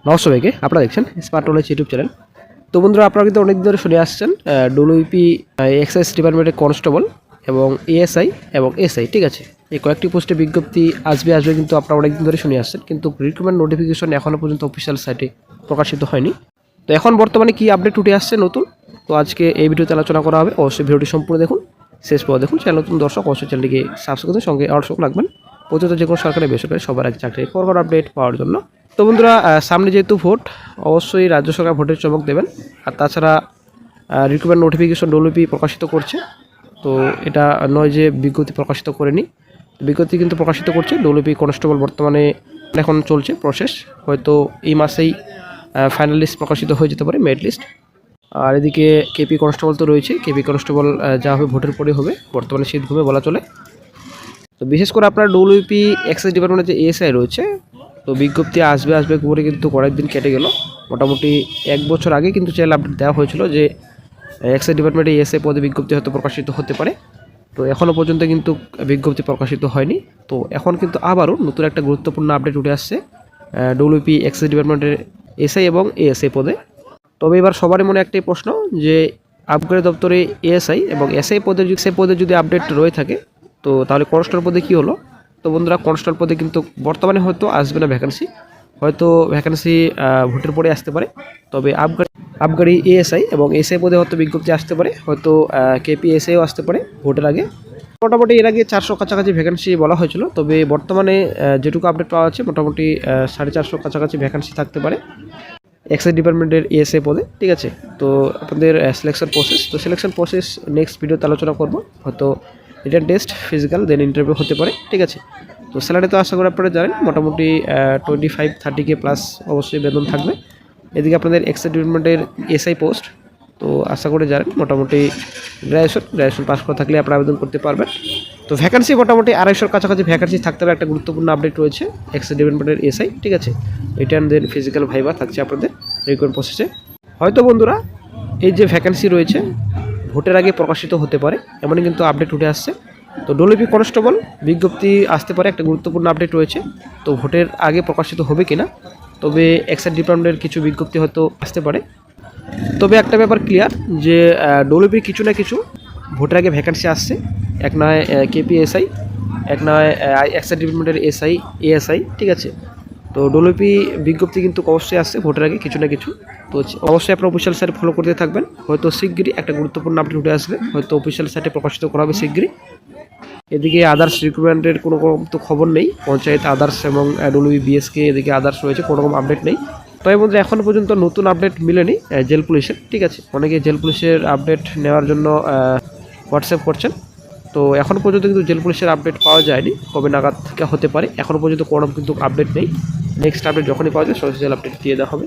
নমস্কার সবাইকে, আপনারা দেখছেন স্মার্ট নলেজ ইউটিউব চ্যানেল। তো বন্ধুরা, আপনারা কিন্তু অনেক দিন ধরে শুনে আসছেন ডব্লিউপি এক্সাইজ ডিপার্টমেন্টের কনস্টেবল এবং এএসআই এবং এসআই, ঠিক আছে। এই কয়েকটি পোস্টে বিজ্ঞপ্তি আসবে কিন্তু আপনারা অনেক দিন ধরে শুনে আসছেন, কিন্তু রিক্রুটমেন্ট নোটিফিকেশন এখনও পর্যন্ত অফিসিয়াল সাইটে প্রকাশিত হয়নি। তো এখন বর্তমানে কি আপডেট উঠে আসছে নতুন, তো আজকে এই ভিডিওতে আলোচনা করা হবে। অবশ্যই ভিডিওটি সম্পূর্ণ দেখুন, শেষ পর দেখুন। চ্যানেল নতুন দর্শক অবশ্যই চ্যানেলটিকে সাবস্ক্রাইব করতে সঙ্গে আবশ্যক রাখবেন প্রতিনিয়ত যে কোনো সরকারি বেসরকারি সবার আগে চাকরির খবর আপডেট পাওয়ার জন্য। তো বন্ধুরা, সামনে যেহেতু ভোট, অবশ্যই রাজ্য সরকার ভোটের চমক দেবেন। আর তাছাড়া রিক্রুটমেন্ট নোটিফিকেশন ডব্লিউপি প্রকাশিত করছে, তো এটা নয় যে বিজ্ঞপ্তি প্রকাশিত করেনি, বিজ্ঞপ্তি কিন্তু প্রকাশিত করছে। ডব্লিউপি কনস্টেবল বর্তমানে এখন চলছে প্রসেস, হয়তো এই মাসেই ফাইনাল লিস্ট প্রকাশিত হয়ে যেতে পারে, মেরিট লিস্ট। আর এদিকে কেপি কনস্টেবল তো রয়েছে, কেপি কনস্টেবল যা হবে ভোটের পরে হবে, বর্তমানে শীত ঘুমে বলা চলে। তো বিশেষ করে আপনার ডব্লিউপি এক্সাইজ ডিপার্টমেন্টের যে এএসআই রয়েছে, তো বিজ্ঞপ্তি আসবে করে কিন্তু কয়েকদিন কেটে গেল। মোটামুটি 1 বছর আগে কিন্তু চ্যানেল আপডেট দেওয়া হয়েছিল যে এক্সাইজ ডিপার্টমেন্টে এএসআই পদে বিজ্ঞপ্তি হয়তো প্রকাশিত হতে পারে। তো এখনও পর্যন্ত কিন্তু বিজ্ঞপ্তি প্রকাশিত হয়নি। তো এখন কিন্তু আবারও নতুন একটা গুরুত্বপূর্ণ আপডেট উঠে আসছে ডব্লিউপি এক্সাইজ ডিপার্টমেন্টের এসআই এবং এএসআই পদে। তবে এবার সবারই মনে একটাই প্রশ্ন যে আবগারি দপ্তরে এএসআই এবং এসআই পদে যদি আপডেট রয়ে থাকে, তো তাহলে কনস্টেবল পদে কী হলো। তো বন্ধুরা, কনস্টেবল পদে কিন্তু বর্তমানে হয়তো আসবে না ভ্যাকেন্সি, হয়তো ভ্যাকেন্সি ভোটের পরে আসতে পারে। তবে আবগারি এএসআই এবং এসআই পদে হয়তো বিজ্ঞপ্তি আসতে পারে, হয়তো কেপি এসআইও আসতে পারে ভোটের আগে। মোটামুটি এর আগে 400 কাছাকাছি ভ্যাকেন্সি বলা হয়েছিল, তবে বর্তমানে যেটুকু আপডেট পাওয়া যাচ্ছে মোটামুটি 450 কাছাকাছি ভ্যাকেন্সি থাকতে পারে এক্সাইজ ডিপার্টমেন্টের এএসআই পদে, ঠিক আছে। তো আপনাদের সিলেকশন প্রসেস নেক্সট ভিডিওতে আলোচনা করব। হয়তো রিটেন টেস্ট, ফিজিক্যাল, দেন ইন্টারভিউ হতে পারে, ঠিক আছে। তো স্যালারি তো আশা করি আপনারা জানেন, মোটামুটি 25-30K প্লাস অবশ্যই বেতন থাকবে। এদিকে আপনাদের এক্সাইজ ডিপার্টমেন্টের এসআই পোস্ট, তো আশা করে জানেন মোটামুটি গ্র্যাজুয়েশন পাস করা থাকলে আপনারা আবেদন করতে পারবেন। তো ভ্যাকেন্সি মোটামুটি 250 কাছাকাছি ভ্যাকেন্সি থাকতে হবে। একটা গুরুত্বপূর্ণ আপডেট রয়েছে এক্সাইজ ডিপার্টমেন্টের এসআই, ঠিক আছে। রিটার্ন দেন ফিজিক্যাল ভাইবা থাকছে আপনাদের রিক্রুটমেন্ট প্রসেসে। হয়তো বন্ধুরা, এই যে ভ্যাকেন্সি রয়েছে ভোটের আগে প্রকাশিত হতে পারে, এমনই কিন্তু আপডেট উঠে আসছে। তো ডব্লিউপি কনস্টেবল বিজ্ঞপ্তি আসতে পারে, একটা গুরুত্বপূর্ণ আপডেট রয়েছে। তো ভোটের আগে প্রকাশিত হবে কিনা, তবে এক্সাইজ ডিপার্টমেন্টের কিছু বিজ্ঞপ্তি হয়তো আসতে পারে। তবে একটা ব্যাপার ক্লিয়ার যে ডব্লিউপির কিছু না কিছু ভোটের আগে ভ্যাকেন্সি আসছে, এক নয় কেপিএসআই, এক নয় এক্সাইজ ডিপার্টমেন্টের এসআই এএসআই, ঠিক আছে। তো ডব্লিউপি বিজ্ঞপ্তি কিন্তু অবশ্যই আসছে ভোটের আগে কিছু না কিছু। তো অবশ্যই আপনার অফিসিয়াল সাইটে ফলো করতে থাকবেন, হয়তো শীঘ্রই একটা গুরুত্বপূর্ণ আপডেট উঠে আসবে, হয়তো অফিসিয়াল সাইটে প্রকাশিত করা হবে শীঘ্রই। এদিকে আদার্স রিক্রুটমেন্টের কোনো রকম তো খবর নেই, পঞ্চায়েত আদার্স এবং ডব্লিউবি বিএসকে এদিকে আদার্স রয়েছে, কোনো রকম আপডেট নেই। তবে মধ্যে এখনও পর্যন্ত নতুন আপডেট মিলেনি জেল পুলিশের, ঠিক আছে। অনেকে জেল পুলিশের আপডেট নেওয়ার জন্য হোয়াটসঅ্যাপ করছেন, তো এখনও পর্যন্ত কিন্তু জেল পুলিশের আপডেট পাওয়া যায়নি, কবে নাগাদ থেকে হতে পারে। এখনও পর্যন্ত কোনো কিন্তু আপডেট নেই। নেক্সট আপডেট যখনই পাওয়া যায় সরাসরি জেল আপডেট দিয়ে দেওয়া হবে।